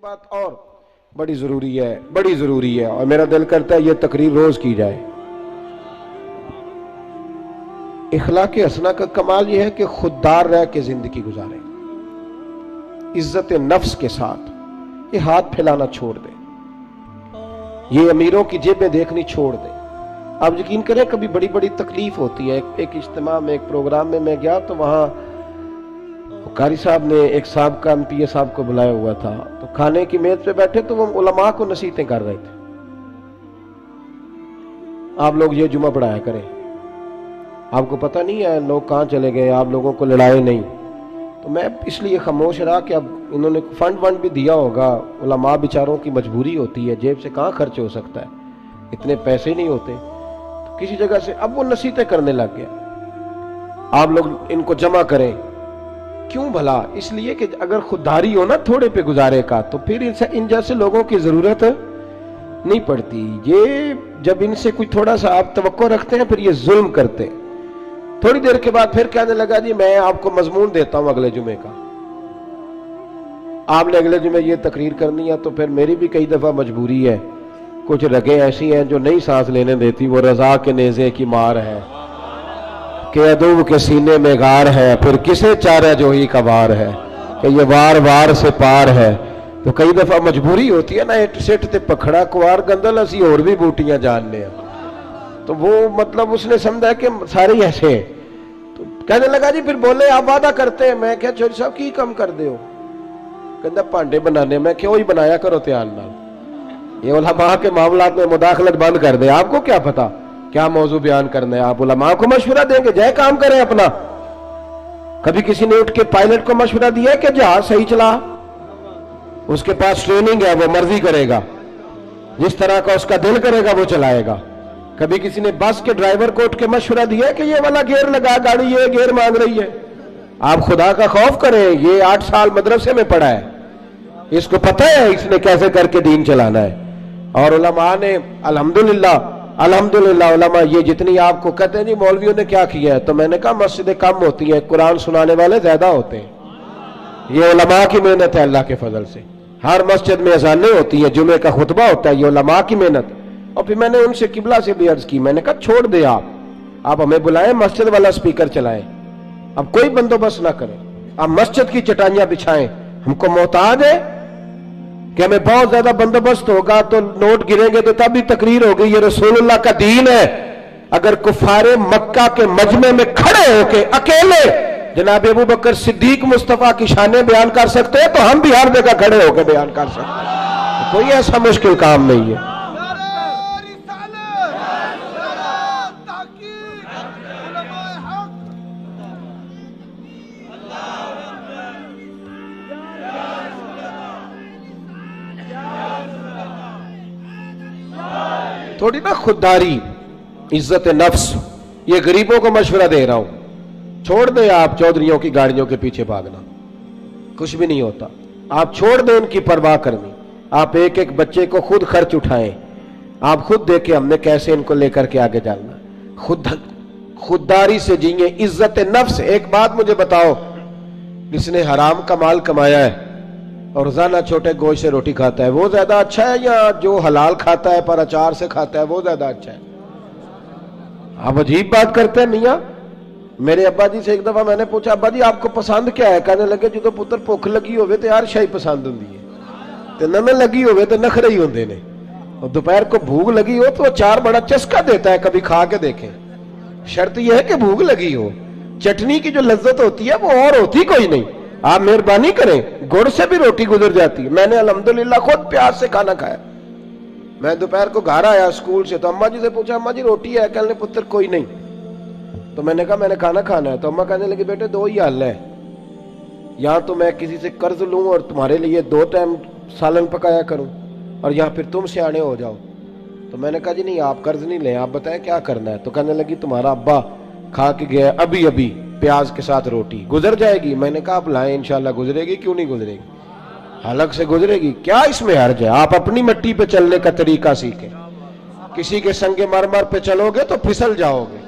بات اور بڑی ضروری ہے اور میرا دل کرتا ہے یہ تقریر روز کی جائے۔ اخلاق حسنہ کا کمال یہ ہے کہ خوددار رہ کے زندگی گزارے، عزت نفس کے ساتھ، یہ ہاتھ پھیلانا چھوڑ دے، یہ امیروں کی جیبیں دیکھنی چھوڑ دے۔ آپ یقین کریں کبھی بڑی بڑی تکلیف ہوتی ہے۔ ایک اجتماع میں، ایک پروگرام میں گیا تو وہاں قاری صاحب نے ایک سابقہ MP صاحب کو بلایا ہوا تھا، تو کھانے کی میز پہ بیٹھے تو وہ علماء کو نصیحتیں کر رہے تھے، آپ لوگ یہ جمعہ پڑھایا کریں، آپ کو پتہ نہیں ہے لوگ کہاں چلے گئے، آپ لوگوں کو لڑائے نہیں۔ تو میں اس لیے خاموش رہا کہ اب انہوں نے فنڈ بھی دیا ہوگا، علماء بیچاروں کی مجبوری ہوتی ہے، جیب سے کہاں خرچ ہو سکتا ہے، اتنے پیسے نہیں ہوتے، تو کسی جگہ سے اب وہ نصیحتیں کرنے لگ گیا، آپ لوگ ان کو جمع کریں۔ کیوں بھلا؟ اس لیے کہ اگر خودداری ہو نا تھوڑے پہ گزارے کا تو پھر ان جیسے لوگوں کی ضرورت نہیں پڑتی۔ یہ جب ان سے کوئی تھوڑا سا آپ توقع رکھتے ہیں پھر یہ ظلم کرتے ہیں۔ تھوڑی دیر کے بعد پھر کہنے لگا جی میں آپ کو مضمون دیتا ہوں اگلے جمعے کا، آپ نے اگلے جمعے یہ تقریر کرنی ہے، تو پھر میری بھی کئی دفعہ مجبوری ہے، کچھ رگیں ایسی ہیں جو نہیں سانس لینے دیتی، وہ رضا کے نیزے کی مار ہے کہ عدو کے سینے میں غار ہے، پھر کسے چارہ جو ہی کا وار ہے کہ یہ وار وار سے پار ہے۔ تو کئی دفعہ مجبوری ہوتی ہے نا، اٹ سٹ تے پکھڑا کوار گندل اسی اور بھی بوٹیاں جاننے ہیں، تو وہ مطلب اس نے سمجھا کہ سارے ایسے ہیں۔ تو کہنے لگا جی پھر بولے آپ وعدہ کرتے ہیں، میں کہا چوری صاحب کی کم کر دے ہو؟ کہندہ پانڈے بنانے، میں کیوں ہی بنایا کرو تیان نال، یہ علماء کے معاملات میں مداخلت بند کر دیں، آپ کو کیا پتا کیا موضوع بیان کرنا ہے، آپ علماء کو مشورہ دیں گے جائے کام کریں اپنا۔ کبھی کسی نے اٹھ کے پائلٹ کو مشورہ دیا ہے کہ جہاز صحیح چلا، اس کے پاس ٹریننگ ہے، وہ مرضی کرے گا، جس طرح کا اس کا دل کرے گا وہ چلائے گا۔ کبھی کسی نے بس کے ڈرائیور کو اٹھ کے مشورہ دیا ہے کہ یہ والا گیئر لگا، گاڑی یہ گیئر مانگ رہی ہے۔ آپ خدا کا خوف کریں، یہ 8 سال مدرسے میں پڑھا ہے، اس کو پتہ ہے اس نے کیسے کر کے دین چلانا ہے۔ اور علماء نے الحمدللہ علماء یہ جتنی آپ کو کہتے ہیں جی مولویوں نے کیا کیا ہے، تو میں نے کہا مسجدیں کم ہوتی ہیں، قرآن سنانے والے زیادہ ہوتے ہیں، یہ علماء کی محنت ہے اللہ کے فضل سے۔ ہر مسجد میں اذانیں ہوتی ہیں، جمعے کا خطبہ ہوتا ہے، یہ علماء کی محنت۔ اور پھر میں نے ان سے قبلہ سے بھی عرض کی، میں نے کہا چھوڑ دے آپ ہمیں بلائیں، مسجد والا سپیکر چلائیں، اب کوئی بندوبست نہ کریں، آپ مسجد کی چٹائیاں بچھائیں، ہم کو محتاج ہے کہ ہمیں بہت زیادہ بندوبست ہوگا تو نوٹ گریں گے تو تب بھی تقریر ہوگی، یہ رسول اللہ کا دین ہے۔ اگر کفار مکہ کے مجمع میں کھڑے ہو کے اکیلے جناب ابو بکر صدیق مصطفیٰ کی شانیں بیان کر سکتے ہیں تو ہم بھی ہر جگہ کھڑے ہو کے بیان کر سکتے ہیں، کوئی ایسا مشکل کام نہیں ہے۔ تھوڑی نا خودداری، عزت نفس، یہ غریبوں کو مشورہ دے رہا ہوں، چھوڑ دیں آپ چودھریوں کی گاڑیوں کے پیچھے بھاگنا، کچھ بھی نہیں ہوتا، آپ چھوڑ دیں ان کی پرواہ کرنی، آپ ایک ایک بچے کو خود خرچ اٹھائیں، آپ خود دیکھیں ہم نے کیسے ان کو لے کر کے آگے جانا، خودداری سے جیئیں، عزت نفس۔ ایک بات مجھے بتاؤ، جس نے حرام کا مال کمایا ہے اور روزانہ چھوٹے گوشت سے روٹی کھاتا ہے وہ زیادہ اچھا ہے یا جو حلال کھاتا ہے پر اچار سے کھاتا ہے وہ زیادہ اچھا ہے؟ آپ عجیب بات کرتے ہیں میاں۔ میرے ابا جی سے ایک دفعہ میں نے پوچھا ابا جی آپ کو پسند کیا ہے؟ کہنے لگے جو پتر بھوک لگی ہوئے تو ہر شے پسند ہوندی ہے، تے نہ لگی ہوئے تو نخرے ہی ہوندے نے، اور دوپہر کو بھوک لگی ہو تو اچار بڑا چسکا دیتا ہے، کبھی کھا کے دیکھیں، شرط یہ ہے کہ بھوک لگی ہو، چٹنی کی جو لذت ہوتی ہے وہ اور ہوتی کوئی نہیں۔ آپ مہربانی کریں، گڑ سے بھی روٹی گزر جاتی ہے، میں نے الحمدللہ خود پیاز سے کھانا کھایا۔ میں دوپہر کو گھر آیا اسکول سے تو اماں جی سے پوچھا اماں جی روٹی ہے؟ کہنے پتر کوئی نہیں، تو میں نے کہا میں نے کھانا کھانا ہے، تو اماں کہنے لگی بیٹے 2 ہی حل ہے، یا تو میں کسی سے قرض لوں اور تمہارے لیے 2 ٹائم سالن پکایا کروں، اور یا پھر تم سیانے ہو جاؤ۔ تو میں نے کہا جی نہیں آپ قرض نہیں لیں، آپ بتائیں کیا کرنا ہے؟ تو کہنے لگی تمہارا ابا کھا کے گیا ابھی پیاز کے ساتھ روٹی، گزر جائے گی؟ میں نے کہا آپ لائیں انشاءاللہ گزرے گی، کیوں نہیں گزرے گی، حلق سے گزرے گی، کیا اس میں حرج ہے؟ آپ اپنی مٹی پہ چلنے کا طریقہ سیکھیں، کسی کے سنگ مرمر پہ چلو گے تو پھسل جاؤ گے۔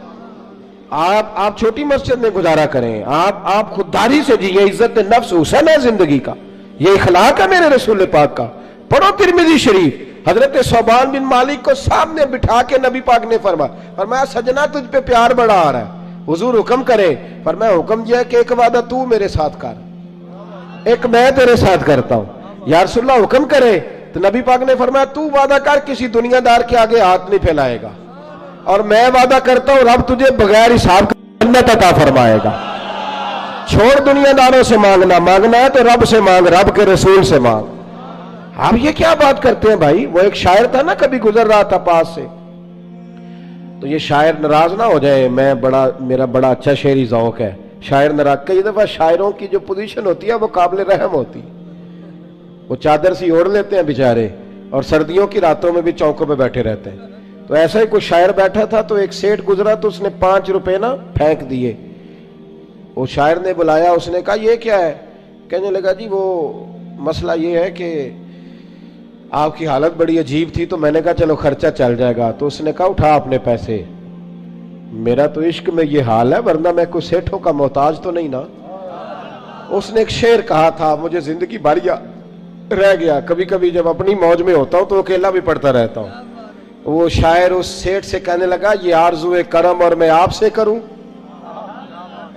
آپ چھوٹی مسجد میں گزارا کریں، آپ خودداری سے جیئیں، عزت نفس حسن ہے زندگی کا، یہ اخلاق ہے میرے رسول پاک کا. پڑھو ترمذی شریف. حضرت صوبان بن مالک کو سامنے بٹھا کے نبی پاک نے فرمایا سجنا تجھ پہ پیار بڑا آ رہا ہے, حضور حکم کرے. فرمایا حکم یہ ہے کہ ایک وعدہ تو میرے ساتھ کر, ایک میں تیرے ساتھ کرتا ہوں. یا رسول اللہ حکم کرے. تو نبی پاک نے فرمایا تو وعدہ کر کسی دنیا دار کے آگے ہاتھ نہیں پھیلائے گا, اور میں وعدہ کرتا ہوں رب تجھے بغیر حساب جنت عطا فرمائے گا. چھوڑ دنیا داروں سے مانگنا ہے تو رب سے مانگ, رب کے رسول سے مانگ. آپ یہ کیا بات کرتے ہیں بھائی؟ وہ ایک شاعر تھا نا, کبھی گزر رہا تھا پاس سے, تو یہ شاعر ناراض نہ ہو جائے, میرا بڑا اچھا شعری ذوق ہے. شاعر ناراض, کئی دفعہ شاعروں کی جو پوزیشن ہوتی ہے وہ قابل رحم ہوتی, وہ چادر سی اوڑھ لیتے ہیں بیچارے, اور سردیوں کی راتوں میں بھی چوکوں پہ بیٹھے رہتے ہیں. تو ایسا ہی کوئی شاعر بیٹھا تھا, تو ایک سیٹ گزرا تو اس نے 5 روپے نا پھینک دیے. وہ شاعر نے بلایا, اس نے کہا یہ کیا ہے؟ کہنے لگا جی وہ مسئلہ یہ ہے کہ آپ کی حالت بڑی عجیب تھی, تو میں نے کہا چلو خرچہ چل جائے گا. تو اس نے کہا اٹھا اپنے پیسے, میرا تو عشق میں یہ حال ہے, ورنہ میں کوئی سیٹھوں کا محتاج تو نہیں نا. اس نے ایک شعر کہا تھا, مجھے زندگی بھر رہ گیا, کبھی کبھی جب اپنی موج میں ہوتا ہوں تو اکیلا بھی پڑھتا رہتا ہوں. وہ شاعر اس سیٹ سے کہنے لگا یہ آرزو کرم اور میں آپ سے کروں,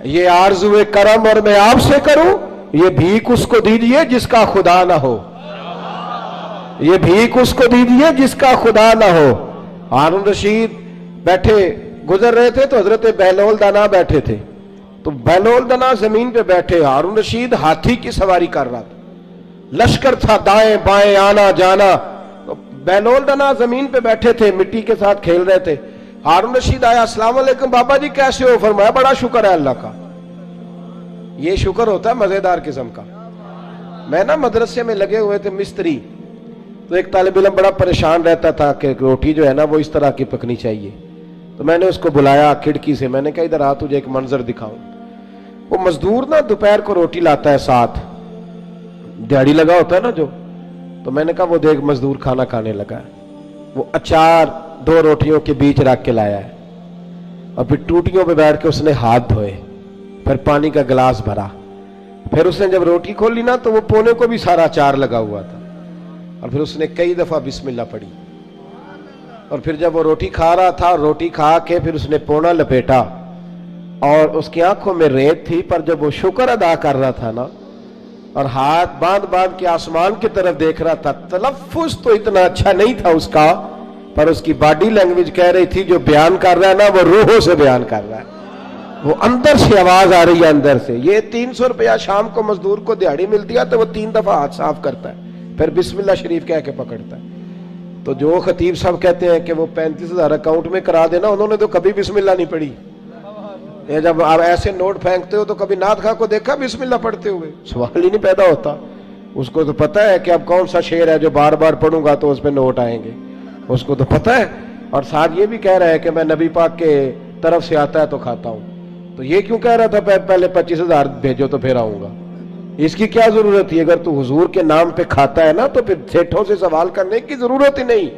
یہ آرزو کرم اور میں آپ سے کروں, یہ بھیک اس کو دیجئے جس کا خدا نہ ہو, یہ بھیک اس کو دیجئے جس کا خدا نہ ہو. ہارون رشید بیٹھے گزر رہے تھے تو حضرت بہلول دانا بیٹھے تھے, تو بہلول دانا زمین پہ بیٹھے, ہارون رشید ہاتھی کی سواری کر رہا تھا, لشکر تھا دائیں بائیں آنا جانا. بہلول دانا زمین پہ بیٹھے تھے, مٹی کے ساتھ کھیل رہے تھے. ہارون رشید آیا, السلام علیکم بابا جی کیسے ہو؟ فرمایا بڑا شکر ہے اللہ کا. یہ شکر ہوتا ہے مزیدار قسم کا. میں نا مدرسے میں لگے ہوئے تھے مستری, تو ایک طالب علم بڑا پریشان رہتا تھا کہ روٹی جو ہے نا وہ اس طرح کی پکنی چاہیے. تو میں نے اس کو بلایا کھڑکی سے, میں نے کہا ادھر آ تجھے ایک منظر دکھاؤں. وہ مزدور نا دوپہر کو روٹی لاتا ہے, ساتھ دیہڑی لگا ہوتا ہے نا جو, تو میں نے کہا وہ دیکھ مزدور کھانا کھانے لگا ہے. وہ اچار 2 روٹیوں کے بیچ رکھ کے لایا ہے, اور پھر ٹوٹیوں پہ بیٹھ کے اس نے ہاتھ دھوئے, پھر پانی کا گلاس بھرا, پھر اس نے جب روٹی کھولی نا تو وہ پونے کو بھی سارا اچار لگا ہوا تھا, اور پھر اس نے کئی دفعہ بسم اللہ پڑھی. اور پھر جب وہ روٹی کھا رہا تھا, روٹی کھا کے پھر اس نے پونا لپیٹا, اور اس کی آنکھوں میں ریت تھی, پر جب وہ شکر ادا کر رہا تھا نا, اور ہاتھ باندھ کے آسمان کی طرف دیکھ رہا تھا, تلفظ تو اتنا اچھا نہیں تھا اس کا, پر اس کی باڈی لینگویج کہہ رہی تھی جو بیان کر رہا ہے نا وہ روحوں سے بیان کر رہا ہے, وہ اندر سے آواز آ رہی ہے اندر سے. یہ 300 روپیہ شام کو مزدور کو دیہڑی ملتی ہے, تو وہ 3 دفعہ ہاتھ صاف کرتا ہے, پھر بسم اللہ شریف کہہ کے پکڑتا ہے. تو جو خطیب صاحب کہتے ہیں کہ وہ 35,000 اکاؤنٹ میں کرا دینا, انہوں نے تو کبھی بسم اللہ نہیں پڑھی. یہ جب آپ ایسے نوٹ پھینکتے ہو تو کبھی نعت خواہ کو دیکھا بسم اللہ پڑھتے ہوئے؟ سوال ہی نہیں پیدا ہوتا. اس کو تو پتہ ہے کہ اب کون سا شعر ہے جو بار بار پڑھوں گا تو اس پہ نوٹ آئیں گے, اس کو تو پتہ ہے. اور ساتھ یہ بھی کہہ رہا ہے کہ میں نبی پاک کے طرف سے آتا ہے تو کھاتا ہوں. تو یہ کیوں کہہ رہا تھا پہلے 25,000 بھیجو تو پھر آؤں گا؟ اس کی کیا ضرورت تھی؟ اگر تو حضور کے نام پہ کھاتا ہے نا تو پھر سیٹھوں سے سوال کرنے کی ضرورت ہی نہیں.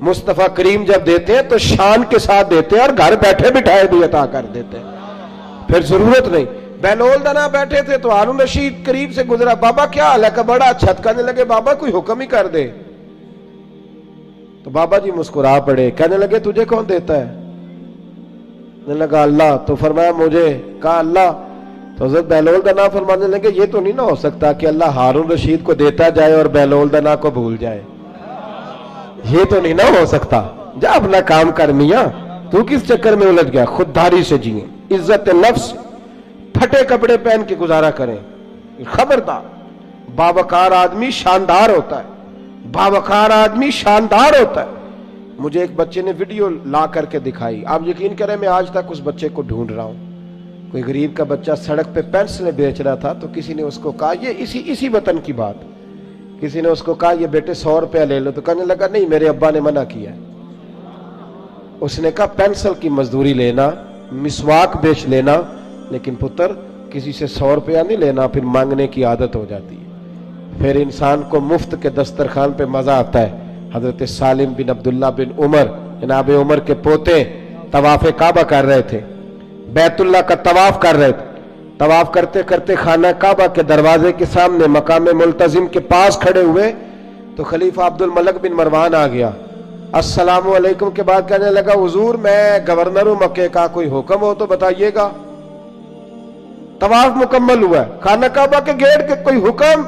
مصطفیٰ کریم جب دیتے ہیں تو شان کے ساتھ دیتے ہیں, اور گھر بیٹھے بٹھائے بھی عطا کر دیتے ہیں, پھر ضرورت نہیں. بہلول دانا بیٹھے تھے تو ہارون رشید قریب سے گزرا, بابا کیا حال ہے؟ کہ بڑا اچھا. کہنے لگے بابا کوئی حکم ہی کر دے. تو بابا جی مسکرا پڑے, کہنے لگے تجھے کون دیتا ہے؟ کہنے لگا اللہ. تو فرمایا مجھے. کہا اللہ. تو حضرت بہلول دانا فرمانے لگے یہ تو نہیں نہ ہو سکتا کہ اللہ ہارون رشید کو دیتا جائے اور بہلول دانا کو بھول جائے, یہ تو نہیں نہ ہو سکتا. جا اپنا کام کر میاں, تو کس چکر میں الجھ گیا؟ خودداری سے جیئیں, عزت نفس, پھٹے کپڑے پہن کے گزارا کریں. خبردار, باوقار آدمی شاندار ہوتا ہے, باوقار آدمی شاندار ہوتا ہے. مجھے ایک بچے نے ویڈیو لا کر کے دکھائی, آپ یقین کریں میں آج تک اس بچے کو ڈھونڈ رہا ہوں. کوئی غریب کا بچہ سڑک پہ پینسلیں بیچ رہا تھا, تو کسی نے اس کو کہا, یہ اسی وطن کی بات, کسی نے اس کو کہا یہ بیٹے 100 روپیہ لے لو. تو کہنے لگا نہیں میرے ابا نے منع کیا ہے. اس نے کہا پینسل کی مزدوری لینا, مسواک بیچ لینا, لیکن پتر کسی سے 100 روپیہ نہیں لینا, پھر مانگنے کی عادت ہو جاتی ہے. پھر انسان کو مفت کے دسترخوان پہ مزہ آتا ہے. حضرت سالم بن عبداللہ بن عمر, جناب عمر کے پوتے, طواف کعبہ کر رہے تھے, بیت اللہ کا طواف کر رہے تھے. طواف کرتے کرتے خانہ کعبہ کے دروازے کے سامنے مقام ملتزم کے پاس کھڑے ہوئے تو خلیفہ عبد الملک بن مروان آ گیا. السلام علیکم کے بعد کہنے لگا حضور میں گورنر ہوں مکے کا, کوئی حکم ہو تو بتائیے گا. طواف مکمل ہوا ہے, خانہ کعبہ کے گیٹ کے کوئی حکم؟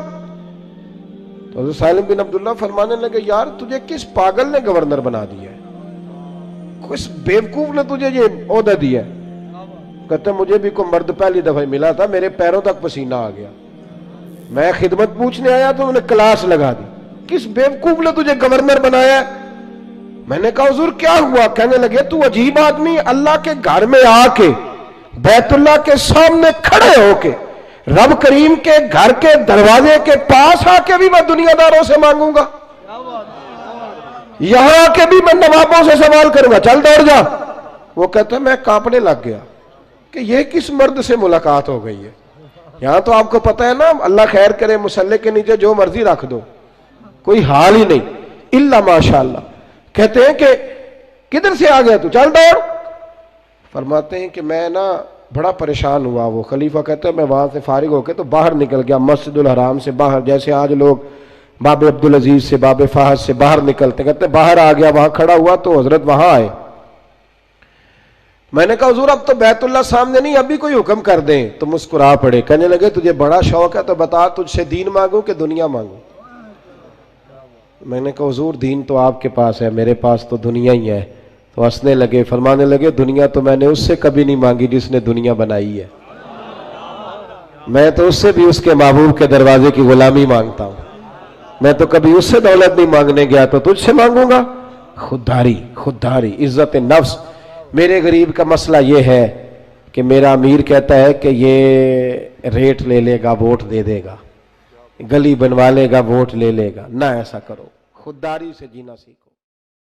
تو حضرت سالم بن عبداللہ فرمانے لگے یار تجھے کس پاگل نے گورنر بنا دیا ہے, کس بیوقوف نے تجھے یہ عہدہ دیا ہے؟ کہتے مجھے بھی کوئی مرد پہلی دفعہ ملا تھا, میرے پیروں تک پسینہ آ گیا, میں خدمت پوچھنے آیا تو انہوں نے کلاس لگا دی, کس بیوقوف نے تجھے گورنر بنایا ہے؟ میں نے کہا حضور کیا ہوا؟ کہنے لگے تو عجیب آدمی, اللہ کے گھر میں آ کے بیت اللہ کے سامنے کھڑے ہو کے رب کریم کے گھر کے دروازے کے پاس آ کے بھی میں دنیا داروں سے مانگوں گا, یہاں آ کے بھی میں نوابوں سے سوال کروں گا, چل دوڑ جا. وہ کہتا ہے میں کانپنے لگ گیا کہ یہ کس مرد سے ملاقات ہو گئی ہے. یہاں تو آپ کو پتہ ہے نا, اللہ خیر کرے, مسلح کے نیچے جو مرضی رکھ دو, کوئی حال ہی نہیں الا ماشاءاللہ. کہتے ہیں کہ کدھر سے آ گیا تو, چل دوڑ. فرماتے ہیں کہ میں نا بڑا پریشان ہوا. وہ خلیفہ کہتے ہیں میں وہاں سے فارغ ہو کے تو باہر نکل گیا, مسجد الحرام سے باہر, جیسے آج لوگ باب عبدالعزیز سے باب فہد سے باہر نکلتے. کہتے ہیں باہر آ گیا, وہاں کھڑا ہوا تو حضرت وہاں آئے. میں نے کہا حضور اب تو بیت اللہ سامنے نہیں, ابھی کوئی حکم کر دیں. تو مسکرا پڑے, کہنے لگے تجھے بڑا شوق ہے تو بتا تجھ سے دین مانگوں کہ دنیا مانگوں؟ میں نے کہا حضور دین تو آپ کے پاس ہے, میرے پاس تو دنیا ہی ہے. تو ہنسنے لگے, فرمانے لگے دنیا تو میں نے اس سے کبھی نہیں مانگی جس نے دنیا بنائی ہے, میں تو اس سے بھی اس کے محبوب کے دروازے کی غلامی مانگتا ہوں. میں تو کبھی اس سے دولت نہیں مانگنے گیا تو تجھ سے مانگوں گا؟ خودداری, خودداری, عزت نفس. میرے غریب کا مسئلہ یہ ہے کہ میرا امیر کہتا ہے کہ یہ ریٹ لے لے گا, ووٹ دے دے گا, گلی بنوا لے گا, ووٹ لے لے گا. نہ ایسا کرو, خودداری سے جینا سیکھو.